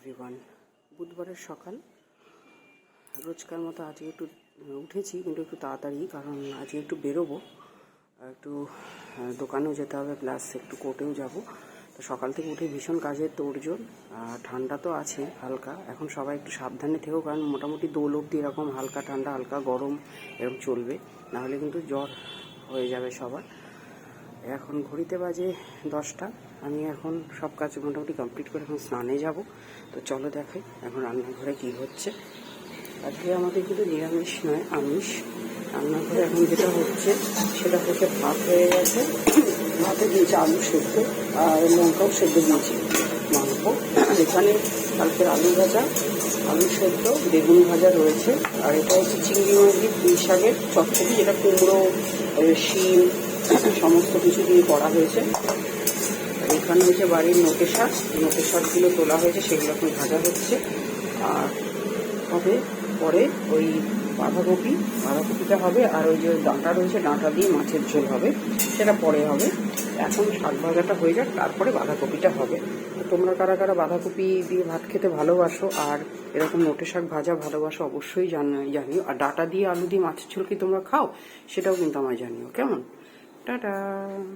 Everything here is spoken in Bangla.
এভরিওয়ান, বুধবারের সকাল। রোজকার মতো আজকে একটু উঠেছি, কিন্তু একটু তাড়াতাড়ি, কারণ আজকে একটু বেরোবো, একটু দোকানেও যেতে হবে, প্লাস একটু কোর্টেও যাব। তো সকাল থেকে উঠে ভীষণ কাজের তোড়জোড়। ঠান্ডা তো আছে হালকা, এখন সবাই একটু সাবধানে থেকো, কারণ মোটামুটি দোল অবধি এরকম হালকা ঠান্ডা হালকা গরম এরকম চলবে, নাহলে কিন্তু জ্বর হয়ে যাবে সবার। এখন ঘড়িতে বাজে 10টা। আমি এখন সব কাজ মোটামুটি কমপ্লিট করে এখন স্নানে যাব। তো চলো দেখাই এখন রান্নাঘরে কী হচ্ছে। আজকে আমাদের কিন্তু নিরামিষ নয়, আমিষ। রান্নাঘরে এখন যেটা হচ্ছে সেটা হচ্ছে ভাত হয়ে গেছে, ভাতে দিয়েছি আলু সেদ্ধ আর লঙ্কাও সেদ্ধ দিয়েছি, মাংস এখানে কালকের আলু ভাজা, আলু সেদ্ধ, বেগুন ভাজা রয়েছে। আর এটা হচ্ছে চিংড়ি মাছ দিয়ে পুঁই শাকের চচ্চড়ি, যেটা কুমড়ো, শিম সমস্ত কিছু দিয়ে করা হয়েছে। এখানে হচ্ছে বাড়ির নোটে শাকগুলো তোলা হয়েছে, সেগুলো এখন ভাজা হচ্ছে। আর হবে পরে ওই বাঁধাকপিটা হবে, আর ওই যে ডাঁটা রয়েছে ডাঁটা দিয়ে মাছের ঝোল হবে, সেটা পরে হবে। এখন শাক ভাজাটা হয়ে যাক, তারপরে বাঁধাকপিটা হবে। তো তোমরা কারা কারা বাঁধাকপি দিয়ে ভাত খেতে ভালোবাসো আর এরকম নোটে শাক ভাজা ভালোবাসো অবশ্যই জানিও। আর ডাঁটা দিয়ে আলু দিয়ে মাছের ঝোল কি তোমরা খাও, সেটাও কিন্তু আমায় জানিও। কেমন? টাটা।